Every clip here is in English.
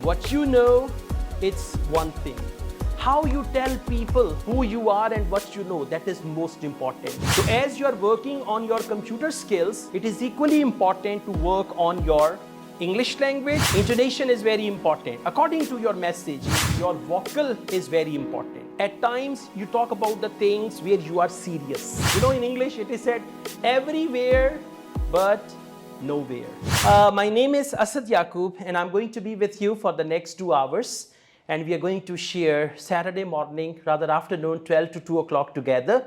What you know, it's one thing. How you tell people who you are and what you know, that is most important. So as you are working on your computer skills, it is equally important to work on your English language. Intonation is very important. According to your message, your vocal is very important. At times, you talk about the things where you are serious. You know, in English, it is said, everywhere but nowhere. My name is Asad Yaqub, and I'm going to be with you for the next 2 hours. And we are going to share Saturday morning, rather afternoon, 12 to 2 o'clock together.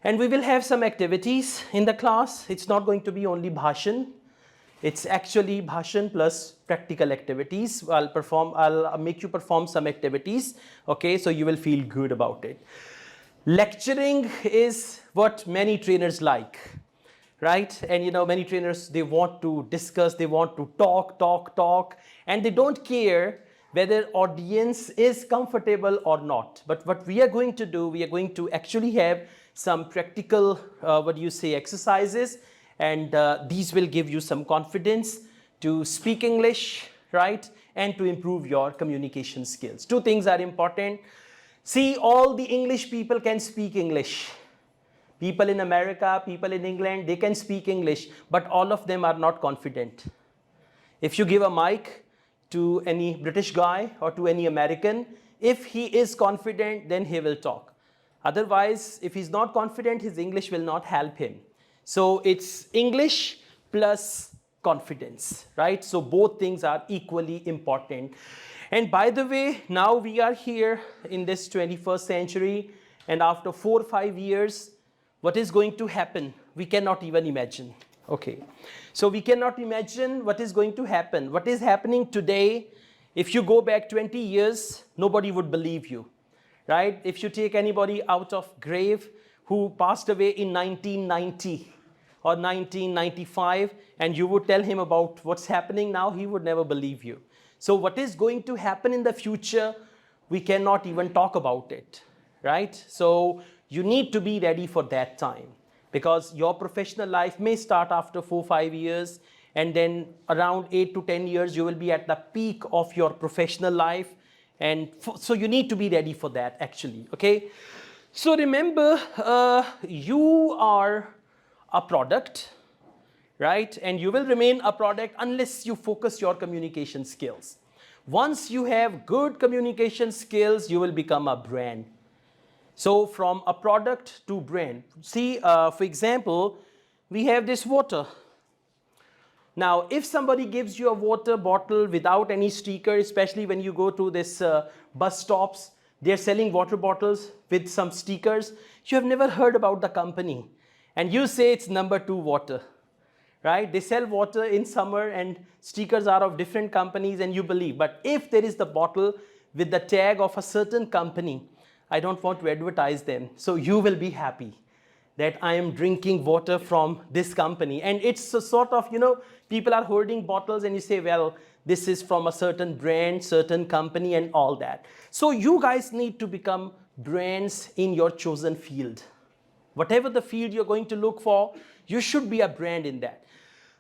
And we will have some activities in the class. It's not going to be only bhashan. It's actually bhashan plus practical activities. I'll make you perform some activities, okay? So you will feel good about it. Lecturing is what many trainers like, right? And you know, many trainers, they want to discuss, they want to talk, and they don't care whether audience is comfortable or not. But what we are going to do, we are going to actually have some practical, exercises, and these will give you some confidence to speak English, right? And to improve your communication skills. 2 things are important. See, all the English people can speak English. People in America, people in England, they can speak English, but all of them are not confident. If you give a mic to any British guy or to any American, if he is confident, then he will talk. Otherwise, if he's not confident, his English will not help him. So it's English plus confidence, right? So both things are equally important. And by the way, now we are here in this 21st century, and after 4 or 5 years, what is going to happen? We cannot even imagine. Okay, so we cannot imagine what is going to happen. What is happening today, if you go back 20 years, nobody would believe you, right? If you take anybody out of grave who passed away in 1990 or 1995, and you would tell him about what's happening now, he would never believe you. So what is going to happen in the future, we cannot even talk about it, right? So you need to be ready for that time, because your professional life may start after 4 or 5 years, and then around 8 to 10 years, you will be at the peak of your professional life. And so you need to be ready for that, actually, okay? So remember, you are a product, right? And you will remain a product unless you focus your communication skills. Once you have good communication skills, you will become a brand. So from a product to brand. See, for example, we have this water. Now, if somebody gives you a water bottle without any sticker, especially when you go to this bus stops, they're selling water bottles with some stickers. You have never heard about the company. And you say it's number 2 water, right? They sell water in summer and stickers are of different companies and you believe. But if there is the bottle with the tag of a certain company, I don't want to advertise them. So you will be happy that I am drinking water from this company. And it's a sort of, you know, people are holding bottles and you say, well, this is from a certain brand, certain company and all that. So you guys need to become brands in your chosen field. Whatever the field you're going to look for, you should be a brand in that.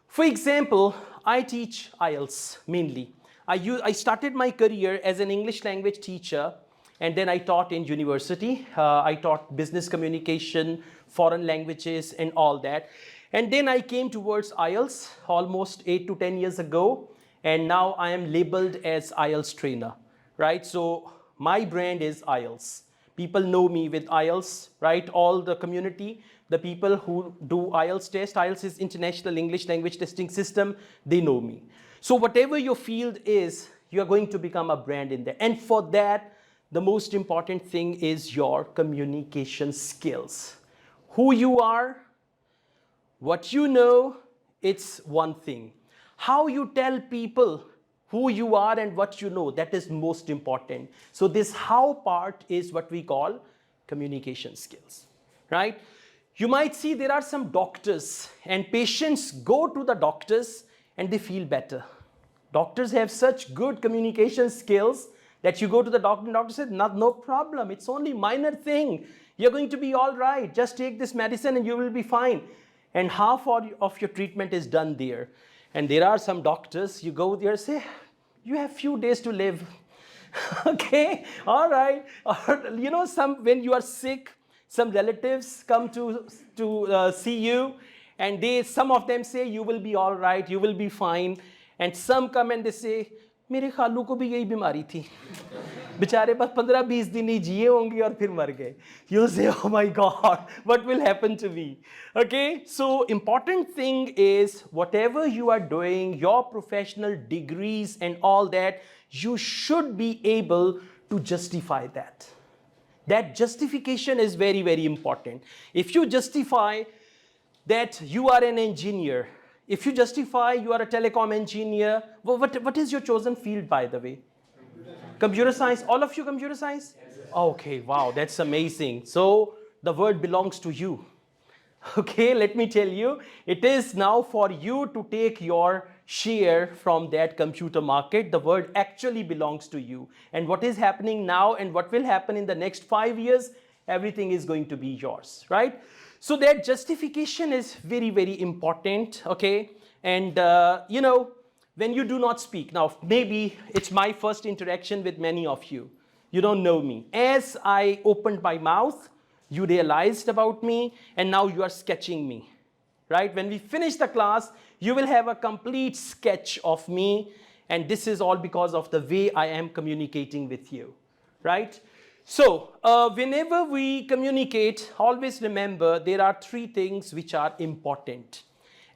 For example, I teach IELTS mainly. I started my career as an English language teacher, and then I taught in university. I taught business communication, foreign languages, and all that. And then I came towards IELTS almost 8 to 10 years ago, and now I am labeled as IELTS Trainer, right? So my brand is IELTS. People know me with IELTS, right? All the community, the people who do IELTS test, IELTS is International English Language Testing System, they know me. So whatever your field is, you're going to become a brand in there. And for that, the most important thing is your communication skills. Who you are, what you know, it's one thing. How you tell people who you are and what you know, that is most important. So this how part is what we call communication skills, right? You might see there are some doctors and patients go to the doctors and they feel better. Doctors have such good communication skills that you go to the doctor and doctor says, no problem, it's only minor thing. You're going to be all right. Just take this medicine and you will be fine. And half of your treatment is done there. And there are some doctors, you go there and say, You have few days to live. Okay, all right. Or, you know, when you are sick, some relatives come to see you, and some of them say you will be all right, you will be fine, and some come and they say, मेरे खालू को भी यही बीमारी थी, बेचारे बस 15-20 दिन ही जिए होंगे और फिर मर गए. You say, oh my God, what will happen to me? Okay, so important thing is whatever you are doing, your professional degrees and all that, you should be able to justify that. That justification is very, very important. If you justify that you are an engineer, if you justify you are a telecom engineer, what is your chosen field, by the way? Computer science. All of you computer science? Yes. Okay, wow, that's amazing. So the word belongs to you. Okay, let me tell you, it is now for you to take your share from that computer market. The word actually belongs to you. And what is happening now and what will happen in the next 5 years, everything is going to be yours, right? So that justification is very, very important, okay? And, you know, when you do not speak, now maybe it's my first interaction with many of you. You don't know me. As I opened my mouth, you realized about me, and now you are sketching me, right? When we finish the class, you will have a complete sketch of me, and this is all because of the way I am communicating with you, right? So, whenever we communicate, always remember there are 3 things which are important,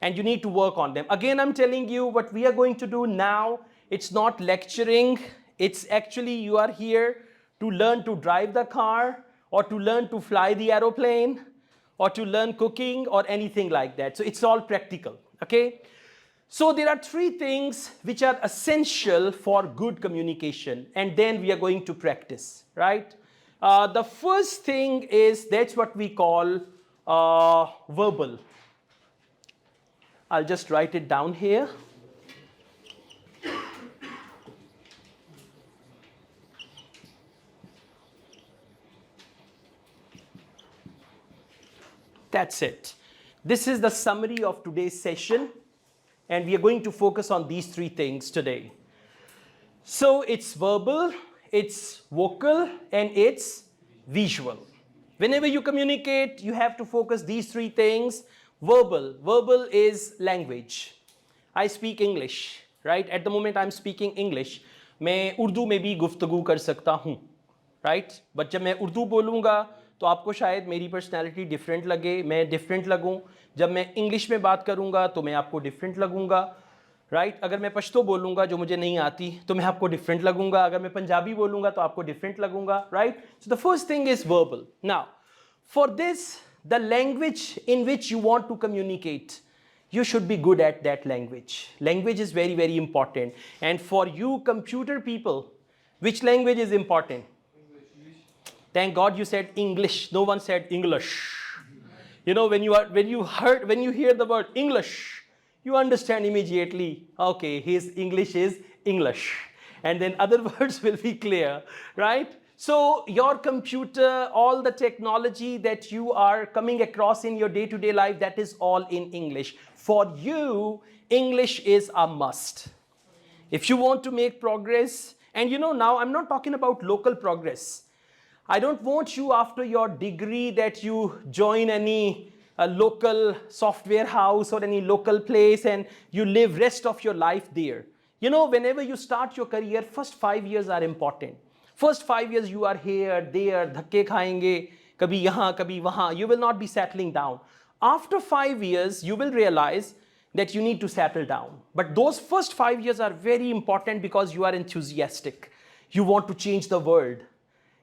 and you need to work on them. Again, I'm telling you what we are going to do now. It's not lecturing. It's actually you are here to learn to drive the car, or to learn to fly the aeroplane, or to learn cooking, or anything like that. So it's all practical, okay? So there are 3 things which are essential for good communication, and then we are going to practice, right? The first thing is, that's what we call verbal. I'll just write it down here. That's it. This is the summary of today's session, and we are going to focus on these 3 things today. So it's verbal, it's vocal, and it's visual. Whenever you communicate, you have to focus these 3 things. Verbal is language. I speak English, right? At the moment I'm speaking English. मैं उर्दू में भी गुफ्तगू कर सकता हूँ, right? But जब मैं उर्दू बोलूँगा तो आपको शायद मेरी पर्सनैलिटी डिफरेंट लगे, मैं डिफरेंट लगूँ. जब मैं इंग्लिश में बात करूँगा तो मैं आपको डिफरेंट लगूँगा, राइट? अगर मैं पश्तो बोलूँगा जो मुझे नहीं आती तो मैं आपको डिफरेंट लगूँगा. अगर मैं पंजाबी बोलूँगा तो आपको डिफरेंट लगूँगा, right? So the first thing is verbal. Now for this, the language in which you want to communicate, you should be good at that language. Language is very, very important. And for you computer people, which language is important? English. Thank God you said English. No one said English. You know, when you hear the word English, you understand immediately, okay, his English is English. And then other words will be clear, right? So your computer, all the technology that you are coming across in your day-to-day life, that is all in English. For you, English is a must. If you want to make progress, and you know, now I'm not talking about local progress. I don't want you after your degree that you join any local software house or any local place and you live rest of your life there. You know, whenever you start your career, first 5 years are important. First 5 years you are here, there, dhakke khayenge, kabhi yahan, kabhi wahan. You will not be settling down. After 5 years, you will realize that you need to settle down. But those first 5 years are very important because you are enthusiastic. You want to change the world.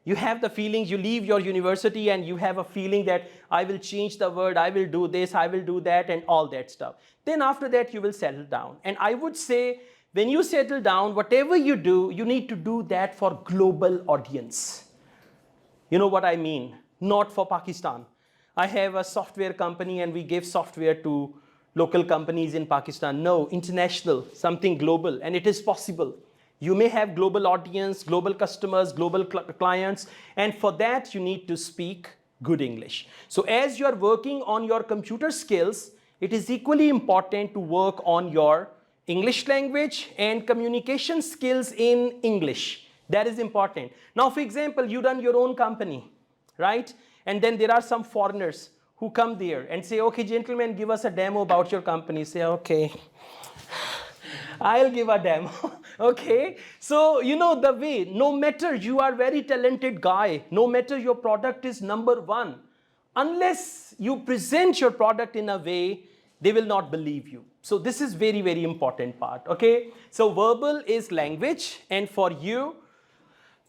You have the feelings, you leave your university and you have a feeling that I will change the world, I will do this, I will do that, and all that stuff. Then after that, you will settle down. And I would say, when you settle down, whatever you do, you need to do that for global audience. You know what I mean? Not for Pakistan. I have a software company and we give software to local companies in Pakistan. No, international, something global, and it is possible. You may have global audience, global customers, global clients, and for that you need to speak good English. So as you are working on your computer skills, it is equally important to work on your English language and communication skills in English. That is important. Now, for example, you run your own company, right? And then there are some foreigners who come there and say, okay, gentlemen, give us a demo about your company. Say, okay, I'll give a demo. Okay, so you know the way, no matter you are very talented guy, no matter your product is number one, unless you present your product in a way, they will not believe you. So this is very, very important part. Okay, so verbal is language, and for you,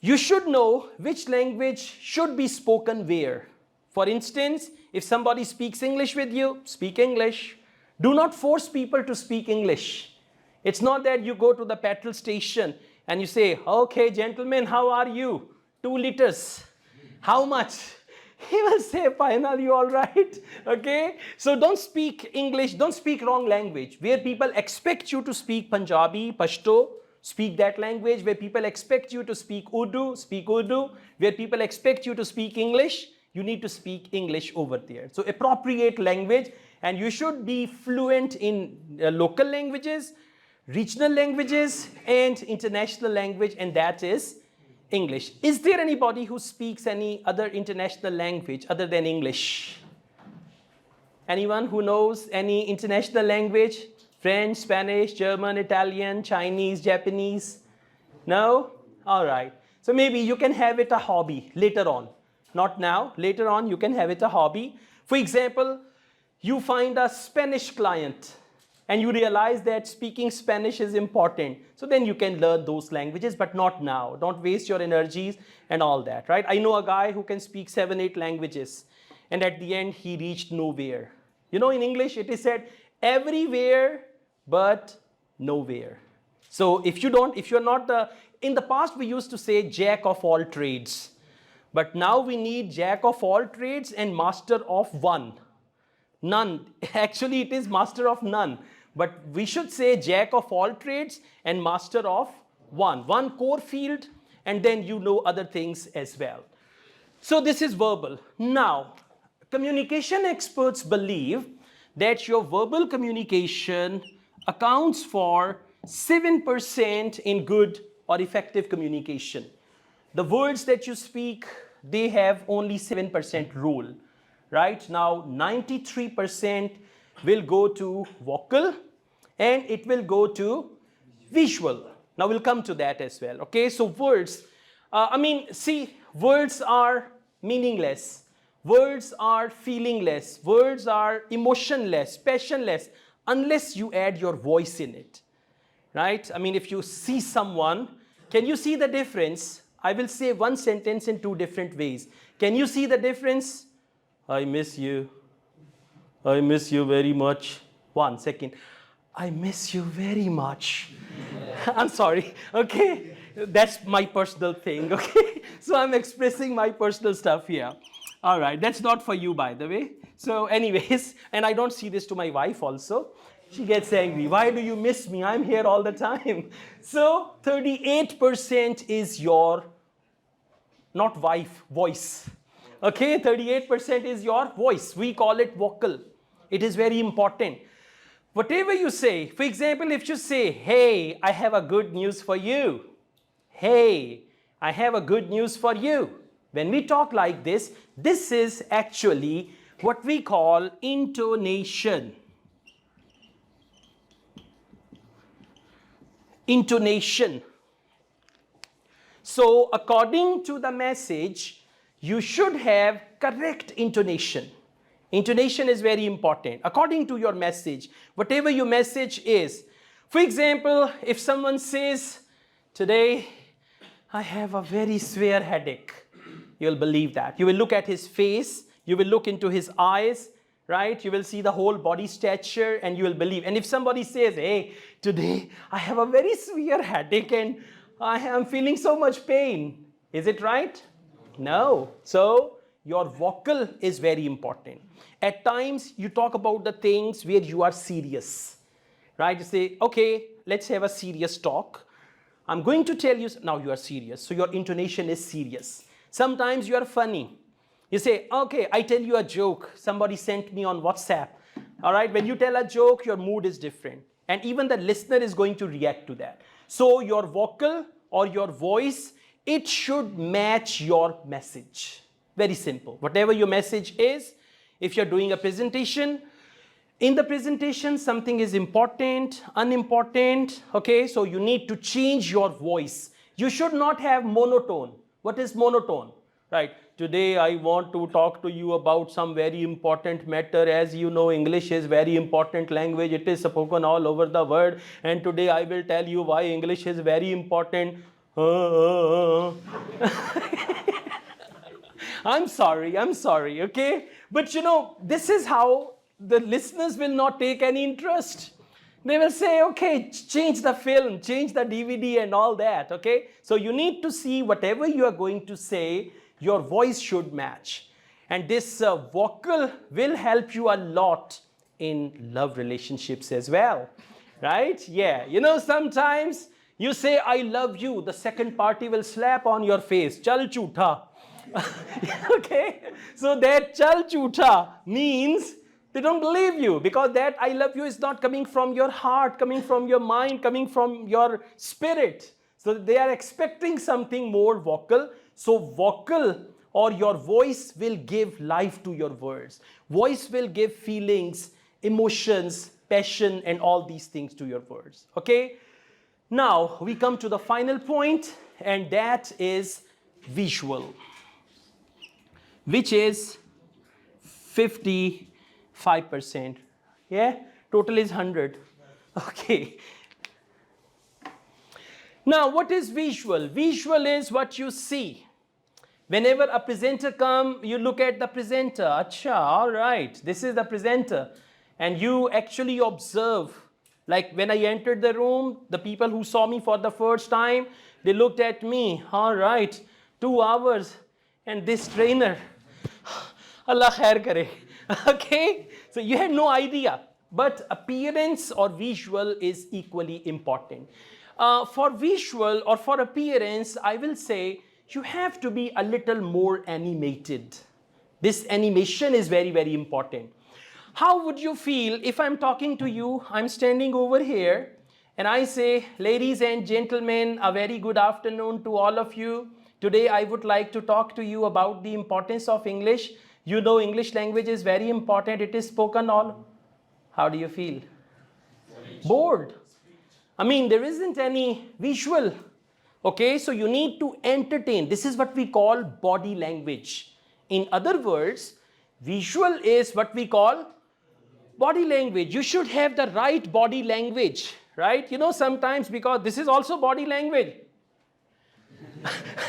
you should know which language should be spoken where. For instance, if somebody speaks English with you, speak English. Do not force people to speak English. It's not that you go to the petrol station and you say, okay, gentlemen, how are you? 2 liters. How much? He will say, fine, are you all right? Okay? So don't speak English, don't speak wrong language. Where people expect you to speak Punjabi, Pashto, speak that language. Where people expect you to speak Urdu, speak Urdu. Where people expect you to speak English, you need to speak English over there. So appropriate language, and you should be fluent in local languages, regional languages, and international language, and that is English. Is there anybody who speaks any other international language other than English? Anyone who knows any international language? French, Spanish, German, Italian, Chinese, Japanese? No? All right. So maybe you can have it a hobby later on. Not now, later on you can have it a hobby. For example, you find a Spanish client and you realize that speaking Spanish is important. So then you can learn those languages, but not now. Don't waste your energies and all that, right? I know a guy who can speak 7, 8 languages, and at the end he reached nowhere. You know, in English it is said everywhere but nowhere. So if you're not in the past we used to say jack of all trades. But now we need jack of all trades and master of one. None. Actually, it is master of none. But we should say jack of all trades and master of one. One core field, and then you know other things as well. So this is verbal. Now, communication experts believe that your verbal communication accounts for 7% in good or effective communication. The words that you speak, they have only 7% role, right? Now, 93% will go to vocal and it will go to visual. Now, we'll come to that as well, okay? So, words, words are meaningless. Words are feelingless. Words are emotionless, passionless, unless you add your voice in it, right? I mean, if you see someone, can you see the difference? I will say one sentence in 2 different ways. Can you see the difference? I miss you. I miss you very much. 1 second. I miss you very much. I'm sorry. Okay. That's my personal thing. Okay. So I'm expressing my personal stuff here. All right. That's not for you, by the way. So anyways, and I don't see this to my wife also. She gets angry. Why do you miss me? I'm here all the time. So 38% is your, not wife, voice. Okay, 38% is your voice. We call it vocal. It is very important. Whatever you say, for example, if you say, hey, I have a good news for you. Hey, I have a good news for you. When we talk like this is actually what we call intonation. Intonation. So according to the message, you should have correct intonation. Intonation is very important. According to your message, whatever your message is. For example, if someone says, today I have a very severe headache, you'll believe that. You will look at his face, you will look into his eyes, right? You will see the whole body stature and you will believe. And if somebody says, hey, today I have a very severe headache and I am feeling so much pain, is it right? No. So your vocal is very important. At times you talk about the things where you are serious, right? You say, okay, let's have a serious talk. I'm going to tell you, now you are serious. So your intonation is serious. Sometimes you are funny. You say, okay, I tell you a joke. Somebody sent me on WhatsApp. All right, when you tell a joke, your mood is different. and even the listener is going to react to that. So your vocal or your voice, it should match your message. Very simple. Whatever your message is, if you're doing a presentation, in the presentation something is important, unimportant, okay, so you need to change your voice. You should not have monotone. What is monotone? Right, today I want to talk to you about some very important matter. As you know, English is very important language. It is spoken all over the world, and today I will tell you why English is very important. I'm sorry, okay? But you know, this is how the listeners will not take any interest. They will say, okay, change the film, change the DVD and all that, okay? So you need to see whatever you are going to say, your voice should match. And this vocal will help you a lot in love relationships as well, right? Yeah, you know, sometimes you say, I love you, the second party will slap on your face, chal chootha. Okay, so that chal chootha means they don't believe you, because that I love you is not coming from your heart, coming from your mind, coming from your spirit. So they are expecting something more vocal. So vocal or your voice will give life to your words. Voice will give feelings, emotions, passion, and all these things to your words. Okay? Now we come to the final point, and that is visual, which is 55%. Yeah? Total is 100. Okay. Now, what is visual? Visual is what you see. Whenever a presenter comes, you look at the presenter. Acha, all right, this is the presenter. And you actually observe. Like when I entered the room, the people who saw me for the first time, they looked at me. All right, 2 hours. And this trainer, Allah khair kare. Okay? So you had no idea. But appearance or visual is equally important. For visual or for appearance, I will say you have to be a little more animated. This animation is very, very important. How would you feel if I'm talking to you, I'm standing over here, and I say, ladies and gentlemen, a very good afternoon to all of you. Today I would like to talk to you about the importance of English. You know, English language is very important. It is spoken all. How do you feel? Bored. I mean, there isn't any visual. Okay, so you need to entertain. This is what we call body language. In other words, visual is what we call body language. You should have the right body language, right? You know, sometimes, because this is also body language.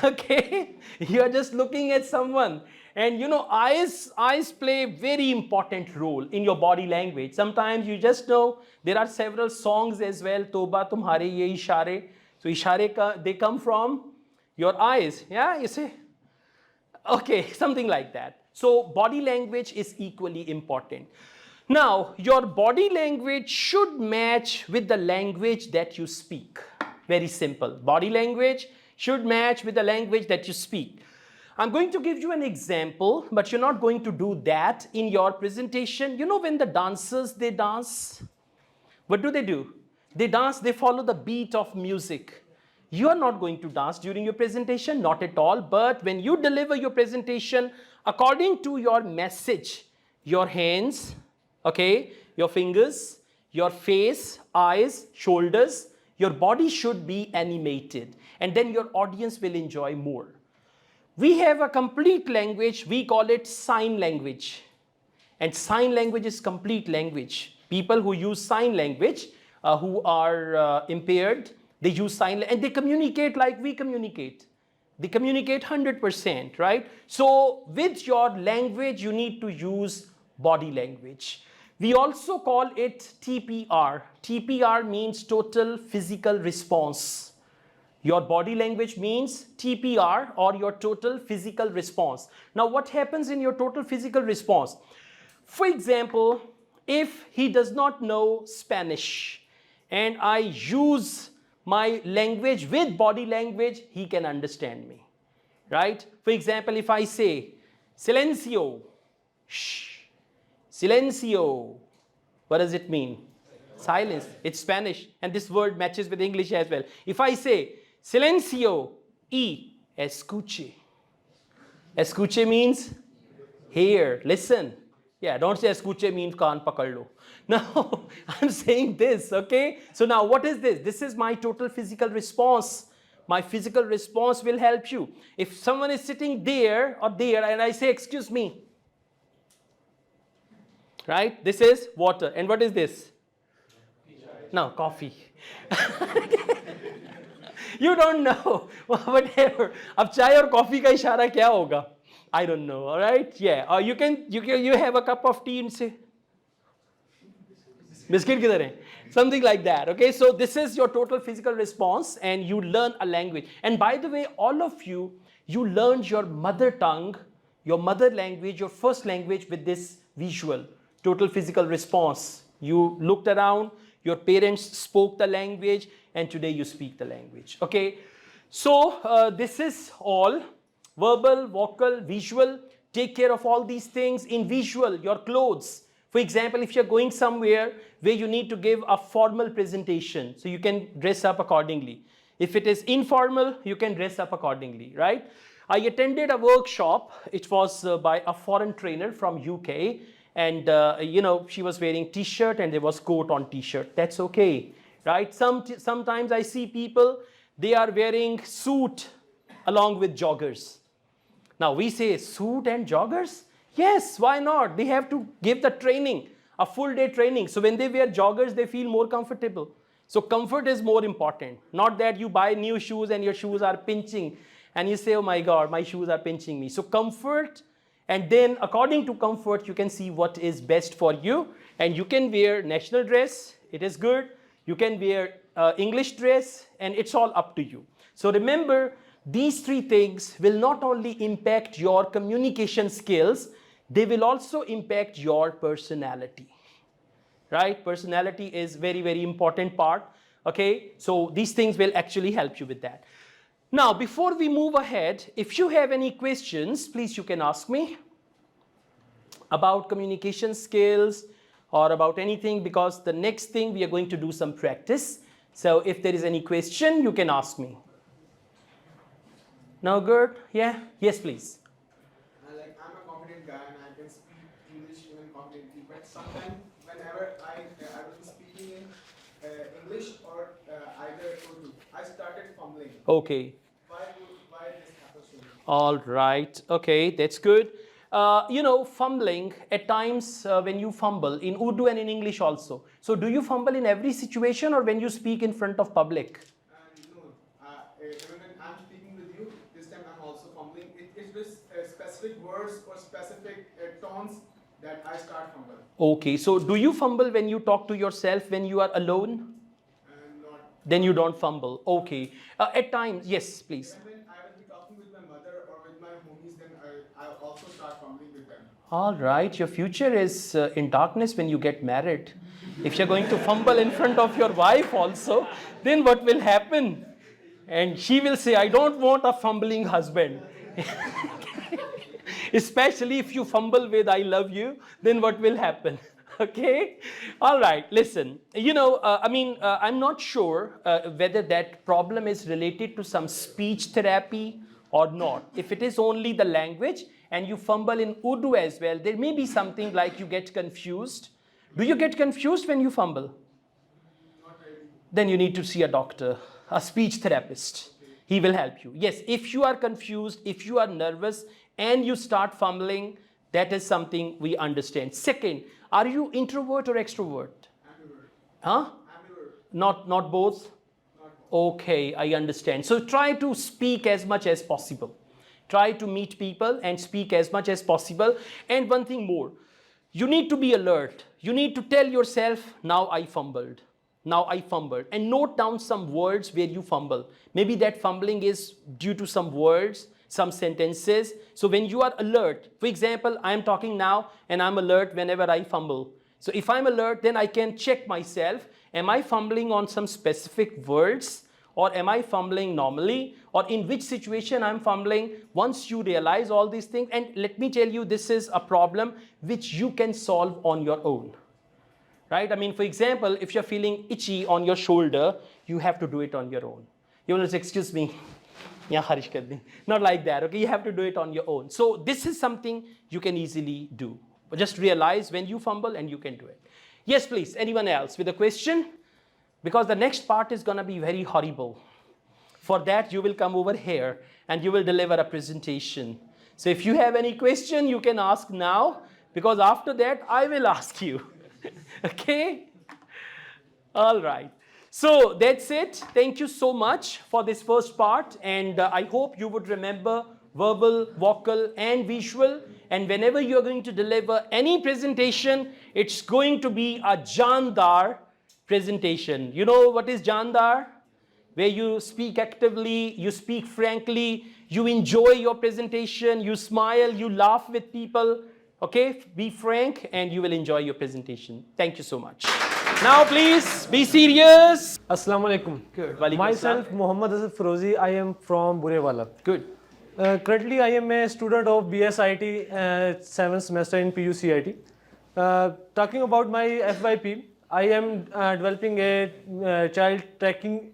Okay, you are just looking at someone, and you know, eyes play very important role in your body language. Sometimes you just know there are several songs as well. Toba tumhare ye ishare. So ishare they come from your eyes. Yeah, you see. Okay, something like that. So body language is equally important. Now, your body language should match with the language that you speak. Very simple. Body language should match with the language that you speak. I'm going to give you an example, but you're not going to do that in your presentation. You know, when the dancers, they dance, what do? They dance, they follow the beat of music. You are not going to dance during your presentation, not at all. But when you deliver your presentation, according to your message, your hands, okay, your fingers, your face, eyes, shoulders, your body should be animated. And then your audience will enjoy more. We have a complete language, we call it sign language. And sign language is complete language. People who use sign language, who are impaired, they use sign language, and they communicate like we communicate. They communicate 100%, right? So with your language, you need to use body language. We also call it TPR. TPR means total physical response. Your body language means TPR, or your total physical response. Now, what happens in your total physical response? For example, if he does not know Spanish and I use my language with body language, he can understand me, right? For example, if I say, silencio, shh, silencio, what does it mean? Silence. It's Spanish, and this word matches with English as well. If I say silencio y escuche. Escuche means hear, listen. Yeah, don't say escuche means kaan pakad lo. No, I'm saying this, okay? So now what is this? This is my total physical response. My physical response will help you. If someone is sitting there or there and I say, excuse me, right? This is water. And what is this? No, coffee. You don't know. Whatever. अब चाय और coffee का इशारा क्या होगा? I don't know. All right? Yeah. Or you have a cup of tea and say, biscuit किधर है? Something like that. Okay. So this is your total physical response, and you learn a language. And by the way, all of you learned your mother tongue, your mother language, your first language with this visual total physical response. You looked around. Your parents spoke the language, and today you speak the language. Okay, so this is all verbal, vocal, visual. Take care of all these things. In visual, your clothes. For example, if you're going somewhere where you need to give a formal presentation, so you can dress up accordingly. If it is informal, you can dress up accordingly, right? I attended a workshop. It was by a foreign trainer from UK. And she was wearing t-shirt and there was coat on t-shirt. That's okay, right? Sometimes I see people, they are wearing suit along with joggers. Now we say suit and joggers? Yes, why not? They have to give the training, a full day training. So when they wear joggers, they feel more comfortable. So comfort is more important. Not that you buy new shoes and your shoes are pinching and you say, oh my God, my shoes are pinching me. So comfort. And then according to comfort, you can see what is best for you. And you can wear national dress, it is good. You can wear English dress, and it's all up to you. So remember, these three things will not only impact your communication skills, they will also impact your personality. Right? Personality is very, very important part. Okay? So these things will actually help you with that. Now, before we move ahead, if you have any questions, please you can ask me about communication skills or about anything, because the next thing we are going to do some practice. So if there is any question, you can ask me. No good? Yeah? Yes, please. I'm a confident guy and I can speak English even confidently, but sometimes whenever I will be speaking in English or either Urdu, I started fumbling. Okay. Why this happens to me? All right. Okay, that's good. Fumbling at times when you fumble in Urdu and in English also. So do you fumble in every situation or when you speak in front of public? No. Even when I'm speaking with you, this time I'm also fumbling. It's with specific words or specific tones that I start fumbling. Okay, so do you fumble when you talk to yourself when you are alone? Not. Then you don't fumble. Okay. At times, yes, please. When I will be talking with my mother or with my homies, then I'll also start fumbling with them. All right, your future is in darkness when you get married. If you're going to fumble in front of your wife also, then what will happen? And she will say, I don't want a fumbling husband. Especially if you fumble with I love you, then what will happen? Okay? All right, listen. I'm not sure whether that problem is related to some speech therapy or not. If it is only the language and you fumble in Urdu as well, there may be something like you get confused. Do you get confused when you fumble? Not really. Then you need to see a doctor, a speech therapist. He will help you. Yes, if you are confused, if you are nervous and you start fumbling, that is something we understand. Second, are you introvert or extrovert? Ambivert. Huh? Ambivert. Not both? Okay, I understand. So try to speak as much as possible. Try to meet people and speak as much as possible. And one thing more, you need to be alert. You need to tell yourself, now I fumbled. Now I fumbled. And note down some words where you fumble. Maybe that fumbling is due to some words, some sentences. So when you are alert, for example, I am talking now and I'm alert whenever I fumble. So if I'm alert, then I can check myself. Am I fumbling on some specific words? Or am I fumbling normally? Or in which situation I'm fumbling? Once you realize all these things, and let me tell you, this is a problem which you can solve on your own. right? I mean, for example, if you're feeling itchy on your shoulder, you have to do it on your own. You will say, excuse me, not like that, okay? You have to do it on your own. So this is something you can easily do. But just realize when you fumble and you can do it. Yes, please, anyone else with a question? Because the next part is gonna be very horrible. For that, you will come over here and you will deliver a presentation. So if you have any question, you can ask now, because after that, I will ask you. Okay? All right. So that's it. Thank you so much for this first part. And I hope you would remember verbal, vocal, and visual. And whenever you're going to deliver any presentation, it's going to be a Jandar presentation. You know what is Jandar? Where you speak actively, you speak frankly, you enjoy your presentation, you smile, you laugh with people. Okay, be frank and you will enjoy your presentation. Thank you so much. Now please be serious. Assalamu alaikum. Good. Walaikum Myself, assalam. Muhammad Asad Firozi. I am from Burewala. Good. Currently, I am a student of BSIT, 7th semester in PUCIT. Talking about my FYP, I am developing a child tracking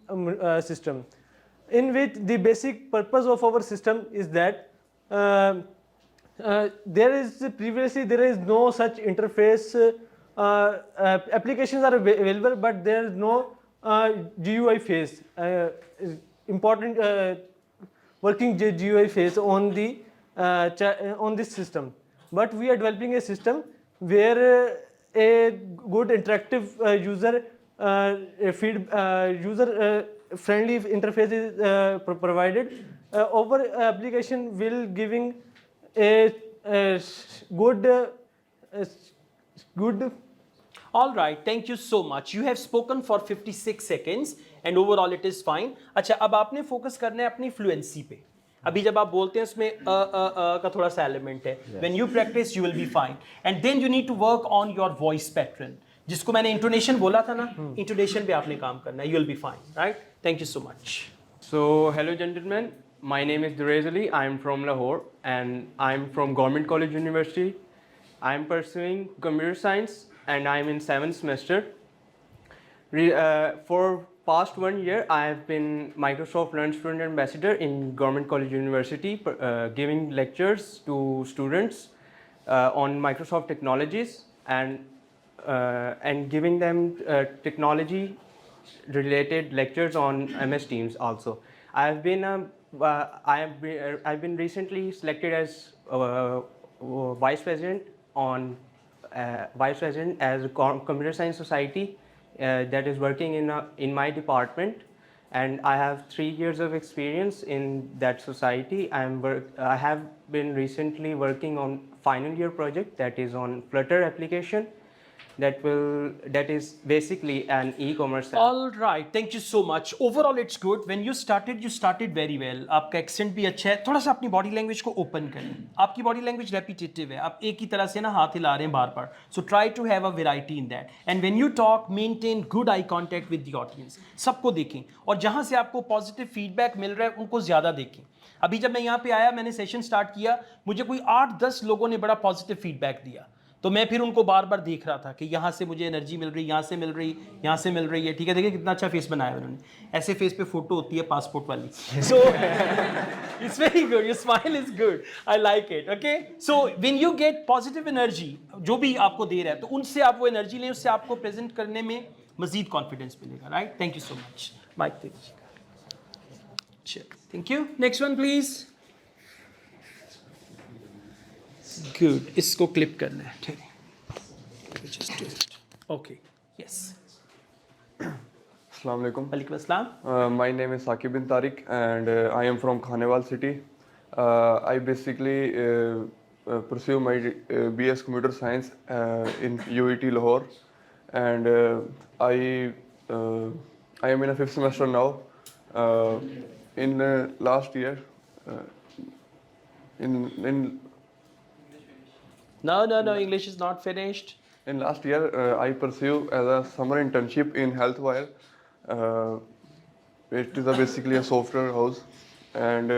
system, in which the basic purpose of our system is that there is no such interface. Applications are available, but there is no GUI phase. Important working GUI phase on this system. But we are developing a system where a good interactive user friendly interface is provided. Our application will giving a good. All right, thank you so much. You have spoken for 56 seconds and overall it is fine. अच्छा, अब आपने focus करना है अपनी fluency पे. अभी जब आप बोलते हैं उसमें का थोड़ा सा element है. When you practice, you will be fine. And then you need to work on your voice pattern. जिसको मैंने intonation बोला था ना, intonation पे आपने काम करना है. You will be fine, right? Thank you so much. So, hello gentlemen, my name is Durez Ali. I am from Lahore and I am from Government College University. I am pursuing computer science and I am in 7th semester. For past 1 year, I have been Microsoft Learn Student Ambassador in Government College University, giving lectures to students on Microsoft technologies and giving them technology related lectures on MS Teams also. I've been recently selected as vice president as a computer science society that is working in my department, and I have 3 years of experience in that society. I have been recently working on final year project that is on Flutter application that is basically an e-commerce app. All right, thank you so much. Overall, it's good. When you started very well. आपका accent भी अच्छा है. थोड़ा सा अपनी body language को open करें. आपकी body language repetitive है. आप एक ही तरह से ना हाथ हिला रहे हैं बार-बार. So try to have a variety in that. And when you talk, maintain good eye contact with the audience. सबको देखें. और जहाँ से आपको positive feedback मिल रहा है, उनको ज़्यादा देखें. अभी जब मैं यहाँ पे आया, मैंने session start किया, मुझे कोई 8-10 लोगों ने बड़ा positive feedback दिया. तो मैं फिर उनको बार बार देख रहा था कि यहाँ से मुझे एनर्जी मिल रही, यहाँ से मिल रही, यहाँ से मिल रही है. ठीक है, देखिए कितना अच्छा फेस बनाया उन्होंने. ऐसे फेस पे फोटो होती है पासपोर्ट वाली. So it's very good, your smile is good, I like it. Okay, so when you get positive energy, जो भी आपको दे रहा है, तो उनसे आप वो एनर्जी लें, उससे आपको प्रेजेंट करने में मजीद कॉन्फिडेंस मिलेगा. Right, thank you so much. Mike दीजिए. Thank you. Next one please. Good, इसको क्लिप करना है. ठीक है, just do it. Okay, yes. Assalamu alaikum. Walaikum assalam. My name is Saqib bin Tariq and I am from Khanewal city. I basically pursue my BS Computer Science in UET Lahore, and I am in a 5th semester now. In last year, in No, English is not finished. In last year, I pursue as a summer internship in Healthwire. It is basically a software house, and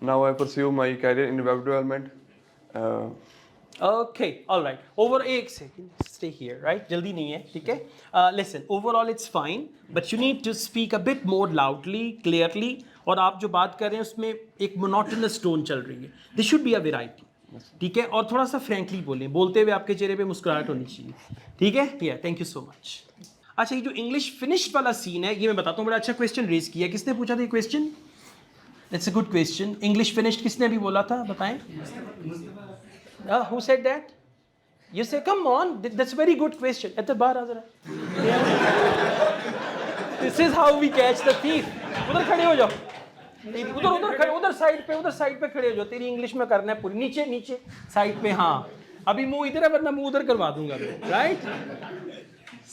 now I pursue my career in web development. Okay, all right. Over एक second, stay here, right? जल्दी नहीं है, ठीक है? Listen, overall it's fine, but you need to speak a bit more loudly, clearly. और आप जो बात कर रहे हैं उसमें एक monotonous tone चल रही है. There should be a variety. ठीक है? और थोड़ा सा frankly बोलें. बोलते हुए आपके चेहरे पे मुस्कुराहट होनी चाहिए. ठीक है? Yeah, thank you so much. अच्छा, ये जो English finished वाला scene है, ये मैं बताता हूँ, बड़ा अच्छा question raise किया. किसने पूछा था ये question? That's a good question. English finished किसने अभी बोला था? बताएं. Who said that? You say, come on, that's a very good question. At the bar, Azra. This is how we catch the thief. उधर खड़े हो जाओ. उधर खड़े, उधर साइड पे खड़े हो जाओ. तेरी इंग्लिश में करना है पूरी. नीचे साइड पे. हाँ, अभी मुंह इधर है वरना मुंह उधर करवा दूंगा मैं. Right?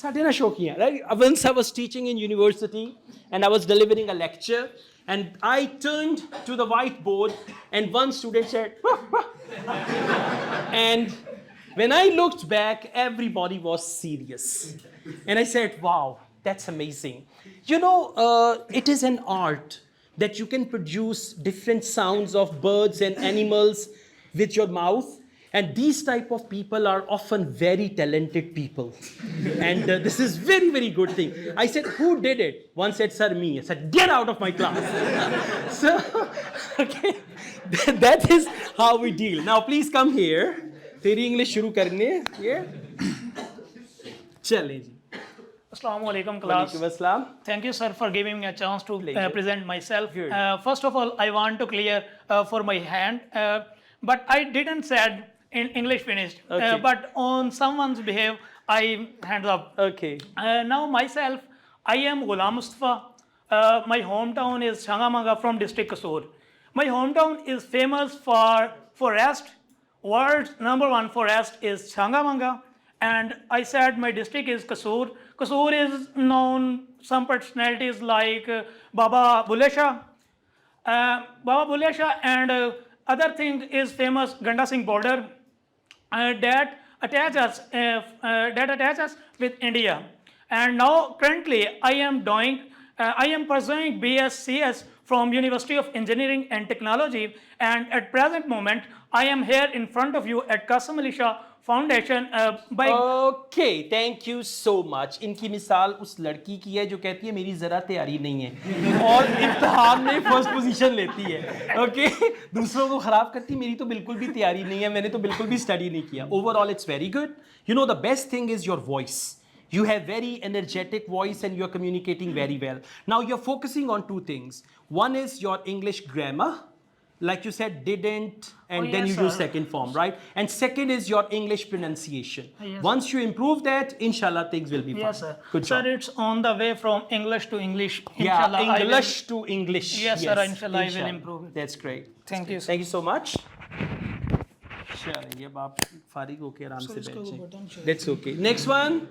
साढ़े ना शौकिया. Right? Once I was teaching in university and I was delivering a lecture. And I turned to the whiteboard and one student said, wah, wah. And when I looked back, everybody was serious. And I said, wow, that's amazing. You know, it is an art that you can produce different sounds of birds and animals with your mouth. And these type of people are often very talented people. And this is very, very good thing. I said, who did it? One said, sir, me. I said, get out of my class. So, okay, that is how we deal. Now, please come here. तेरी English शुरू करने. Yeah. चलें जी. Assalamu alaikum class. Walaikum assalam. Thank you sir for giving me a chance to Pleasure. present myself. Good. First of all, I want to clear for my hand, but I didn't said in English finished. Okay. But on someone's behalf, I hands up. Okay. Now myself, I am Ghulam Mustafa. My hometown is Changamanga from district Kasur. My hometown is famous for forest. World's #1 forest is Changamanga. And I said my district is Kasur. Kasur is known some personalities like Baba Bulle Shah. Baba Bulle Shah and other thing is famous Ganda Singh border that attach us with India. And now currently I am pursuing BScs from University of Engineering and Technology, and at present moment I am here in front of you at Qasem Ali Shah Foundation by Okay, thank you so much. इनकी मिसाल उस लड़की की है जो कहती है मेरी ज़रा तैयारी नहीं है और इम्तिहान में फर्स्ट पोजीशन लेती है. Okay, दूसरों को ख़राब करती मेरी तो बिल्कुल भी तैयारी नहीं है, मैंने तो बिल्कुल भी स्टडी नहीं किया. Overall, it's very good. You know, the best thing is your voice. You have very energetic voice and you're communicating very well. Now you're focusing on two things. One is your English grammar. Like you said, didn't, and then yes, you use sir. second form, right? And second is your English pronunciation. Yes, Once you improve that, inshallah, things will be fine. yes sir. Good Sir, job. it's on the way from English to English. Yeah, Inshallah, I will- English to English. Yes, sir, inshallah, I will improve it. That's great. Thank you, sir. Thank you so much. चलिए अब आप फारिग होके आराम से बैठें. That's okay. Next one.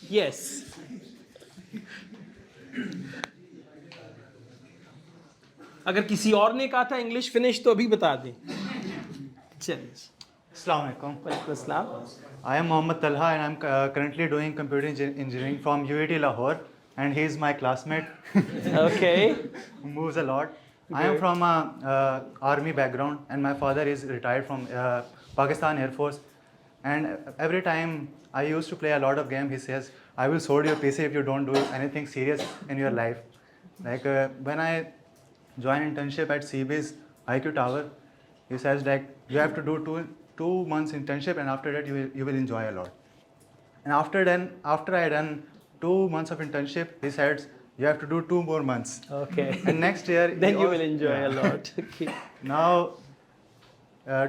Yes. अगर किसी और ने कहा था इंग्लिश फिनिश तो अभी बता दें. चलिए. Assalamu alaikum. वालेकुम अस्सलाम. I am Mohammad Talha and I'm currently doing computer engineering from UAT Lahore, and he is my classmate Okay. who moves a lot. I am from a army background and my father is retired from Pakistan Air Force, and every time I used to play a lot of game, he says, I will sword your PC if you don't do anything serious in your life. Like when I joined internship at CB's IQ Tower, he says like you have to do two months internship and after that you will enjoy a lot. And after I done 2 months of internship, he said you have to do 2 more months. Okay. And next year Then he you also- will enjoy yeah. a lot. Okay. Now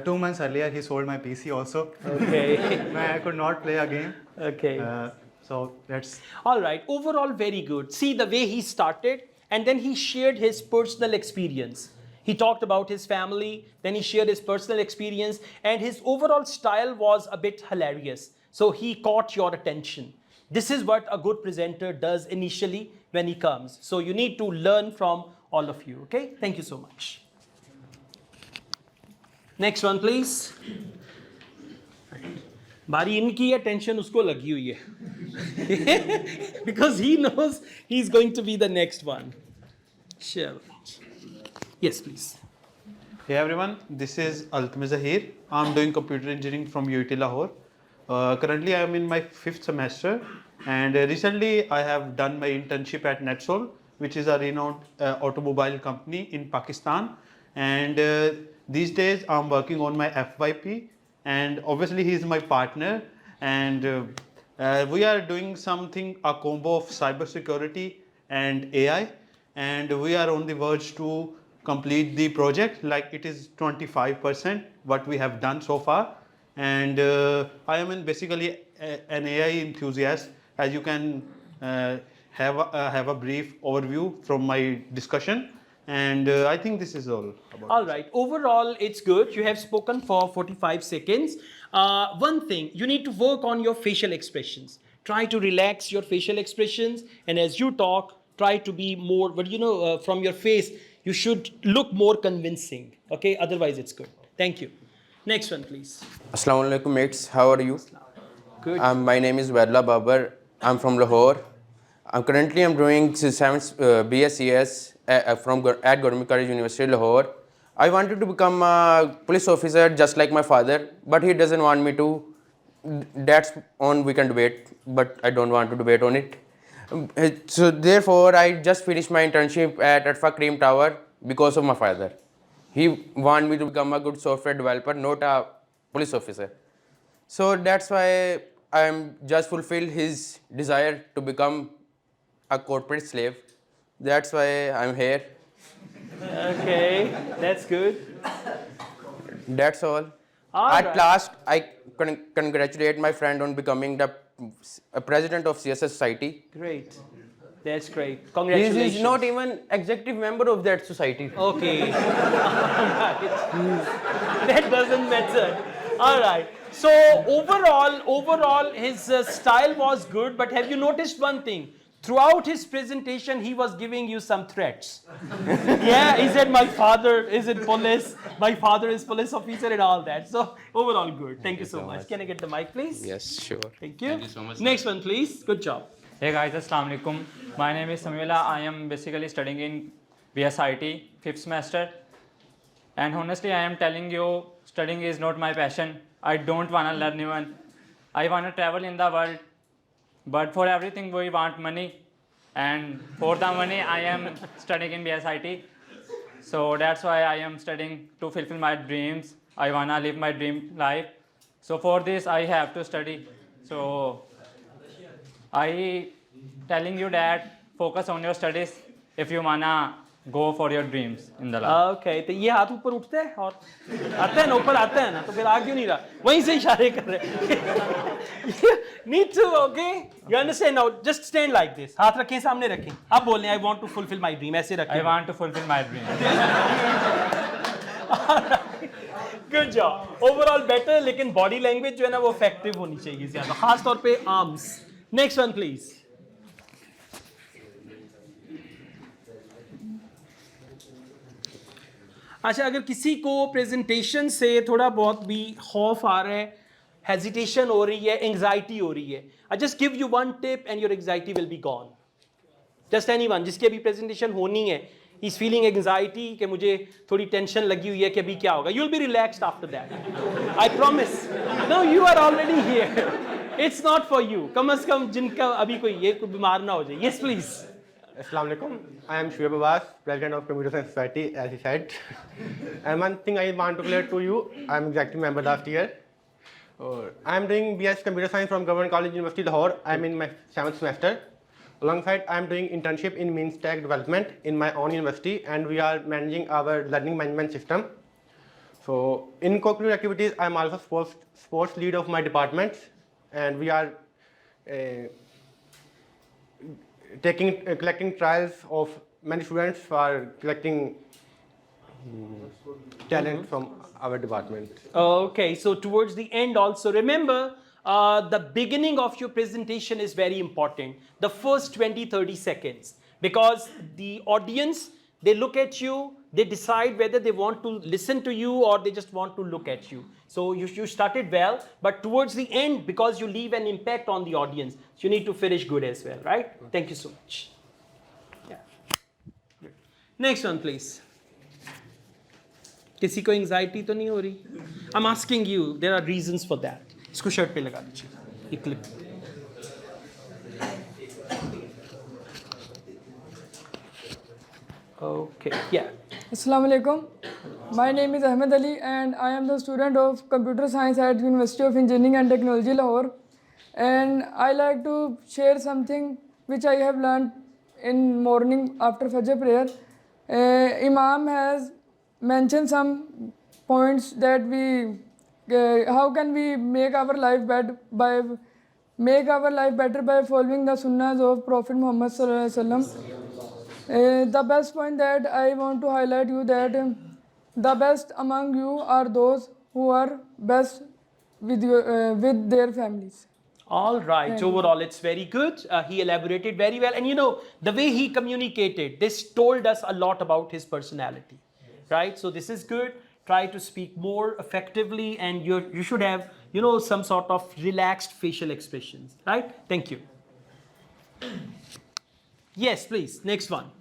2 months earlier he sold my PC also. Okay. I could not play a game. Okay. So that's All right. Overall, very good. See the way he started, and then he shared his personal experience. He talked about his family, then he shared his personal experience, and his overall style was a bit hilarious. So he caught your attention. This is what a good presenter does initially when he comes. So you need to learn from all of you. Okay? Thank you so much. Next one, please. बारी इनकी है, tension उसको लगी हुई है. Because he knows he's going to be the next one. Sure. Yes, please. Hey everyone, this is Altme Zahir. I'm doing computer engineering from UT Lahore. Currently, I am in my 5th semester, and recently I have done my internship at Netsol, which is a renowned automobile company in Pakistan. And these days, I'm working on my FYP, and obviously, he is my partner. And we are doing something, a combo of cybersecurity and AI, and we are on the verge to complete the project. Like, it is 25% what we have done so far. And I am basically an AI enthusiast, as you can have a brief overview from my discussion. And I think this is all about All right. Overall, it's good. You have spoken for 45 seconds. One thing, you need to work on your facial expressions. Try to relax your facial expressions. And as you talk, try to be more, but from your face, you should look more convincing. Okay. Otherwise, it's good. Thank you. Next one, please. Assalamu alaikum mates, how are you? Good. My name is Wadla Babar. I'm from Lahore. I'm doing 7th BScs at Government College University Lahore. I wanted to become a police officer just like my father, but he doesn't want me to. That's on we can debate, but I don't want to debate on it. So therefore, I just finished my internship at Atfa Cream Tower because of my father. He wanted me to become a good software developer, not a police officer. So that's why I'm just fulfill his desire to become a corporate slave. That's why I'm here. Okay. That's good. That's all. At last, I congratulate my friend on becoming the president of CSS Society. Great. That's great. Congratulations. He's not even executive member of that society. Okay. That doesn't matter. All right. So overall, his style was good. But have you noticed one thing? Throughout his presentation, he was giving you some threats. Yeah, he said, my father is in police. My father is police officer and all that. So overall, good. Thank you so much. Can I get the mic, please? Yes, sure. Thank you. Thank you so much. Next one, please. Good job. Hey guys, Assalamu alaikum. My name is Samila. I am basically studying in BSIT 5th semester. And honestly, I am telling you, studying is not my passion. I don't want to learn even. I want to travel in the world. But for everything, we want money. And for the money, I am studying in BSIT. So that's why I am studying to fulfill my dreams. I want to live my dream life. So for this, I have to study. So I telling you that focus on your studies if you wanna go for your dreams in the life. Okay, तो ये हाथ ऊपर उठता है और आता है ना ऊपर आता है ना तो फिर आ क्यों नहीं रहा वहीं से इशारे कर रहे need to okay you understand now just stand like this हाथ रखें सामने रखें आप बोल रहे हैं I want to fulfill my dream ऐसे रखें I want to fulfill my dream. Good job overall better लेकिन body language जो है ना वो effective होनी चाहिए ज़्यादा खास तौर पे arms. Next one, please. अच्छा अगर किसी को प्रेजेंटेशन से थोड़ा बहुत भी खौफ आ रहा है हेजिटेशन हो रही है एंग्जाइटी हो रही है I just give you one tip and your anxiety will be gone just anyone जिसकी अभी प्रेजेंटेशन होनी है इज फीलिंग एंग्जाइटी कि मुझे थोड़ी टेंशन लगी हुई है कि अभी क्या होगा you will be relaxed after that I promise no you are already here it's not for you कम से कम जिनका अभी कोई ये बीमार ना हो जाए yes please Assalamu alaikum. I am Shoaib Abbas, President of Computer Science Society, as he said. And one thing I want to clear to you, I am executive member last year. I am doing BS Computer Science from Government College University Lahore. I am in my 7th semester. Alongside, I am doing internship in means tech development in my own university, and we are managing our learning management system. So, in co-curricular activities, I am also sports lead of my department, and we are collecting trials of many students for collecting talent from our department. Okay, so towards the end also, remember the beginning of your presentation is very important. The first 20-30 seconds. Because the audience, they look at you, they decide whether they want to listen to you or they just want to look at you. So you started well, but towards the end, because you leave an impact on the audience, you need to finish good as well, right? Thank you so much. Yeah. Next one, please. किसी को anxiety तो नहीं हो रही? I'm asking you, there are reasons for that. इसको shirt पे लगा दीजिए, ये clip. Okay, yeah. Assalamu alaikum. My name is Ahmed Ali and I am the student of Computer Science at University of Engineering and Technology Lahore. And I like to share something which I have learned in morning after Fajr prayer. Imam has mentioned some points that how can we make our life better by following the sunnahs of Prophet Muhammad Sallallahu Alaihi Wasallam. The best point that I want to highlight you that the best among you are those who are best with their families. All right, overall it's very good. He elaborated very well, and you know, the way he communicated, this told us a lot about his personality, right? So this is good. Try to speak more effectively, and you should have, you know, some sort of relaxed facial expressions, right? Thank you. Yes, please, next one.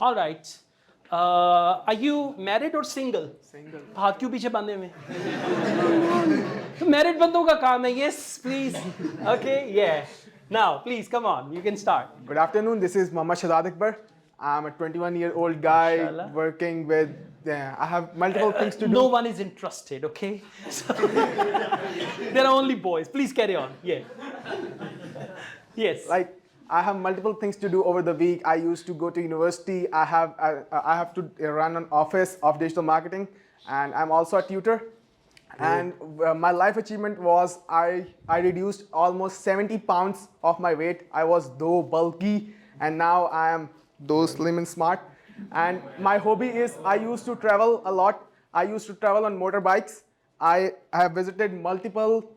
All right. Are you married or single? Single. हाथ क्यों पीछे बांधे हुए? तो married बंदों का काम है. Yes, please. Okay, yeah. Now, please, come on. You can start. Good afternoon. This is Muhammad Asad Yaqub. I'm a 21-year-old guy Inshallah. working with. I have multiple things to do. No one is interested, okay? So, there are only boys. Please carry on. Yeah. Yes. Like, I have multiple things to do over the week. I used to go to university. I have to run an office of digital marketing, and I'm also a tutor. And my life achievement was I reduced almost 70 pounds of my weight. I was though bulky, and now I am though slim and smart. And my hobby is I used to travel a lot. I used to travel on motorbikes. I have visited multiple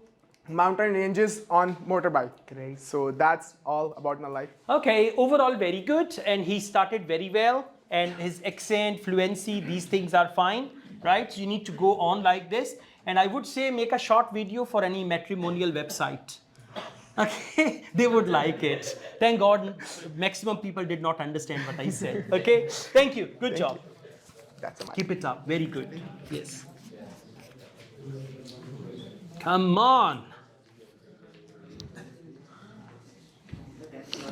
mountain ranges on motorbike. Great. So that's all about my life. Okay, overall very good, and he started very well, and his accent, fluency, these things are fine, right? So you need to go on like this, and I would say make a short video for any matrimonial website. Okay, they would like it. Thank God, maximum people did not understand what I said. Okay, thank you. Good job. That's my Keep it up. Very good. Yes. Come on.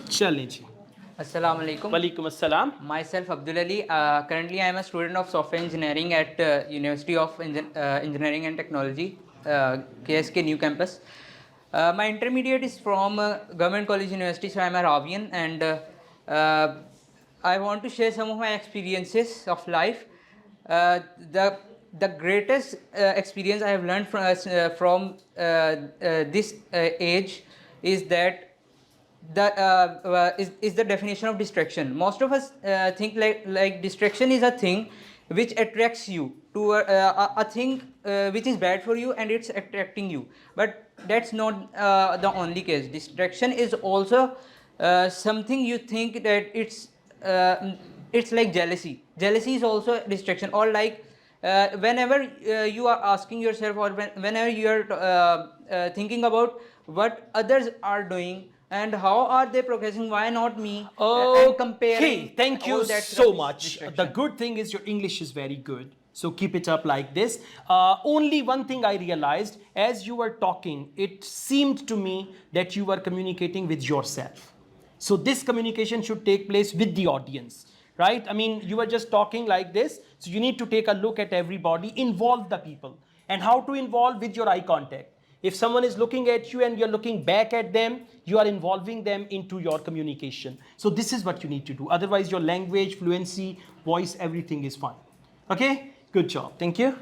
Challenge. Assalamu alaikum. Walaikum assalam. Myself Abdul Ali. Currently I am a student of software engineering at University of Engineering and Technology, KSK New Campus. My intermediate is from Government College University, so I am a Arabian, and I want to share some of my experiences of life. The greatest experience I have learned from this age is that is the definition of distraction. Most of us think like distraction is a thing which attracts you to a thing which is bad for you, and it's attracting you. But that's not the only case. Distraction is also something you think that it's like jealousy. Jealousy is also a distraction, or like whenever you are asking yourself, or whenever you are thinking about what others are doing and how are they progressing, why not me, and comparing. Okay, thank you so much. The good thing is your English is very good. So keep it up like this. Only one thing I realized as you were talking, it seemed to me that you were communicating with yourself. So this communication should take place with the audience, right? I mean, you were just talking like this. So you need to take a look at everybody, involve the people. And how to involve? With your eye contact. If someone is looking at you and you're looking back at them, you are involving them into your communication. So this is what you need to do. Otherwise, your language, fluency, voice, everything is fine. Okay? Good job. Thank you.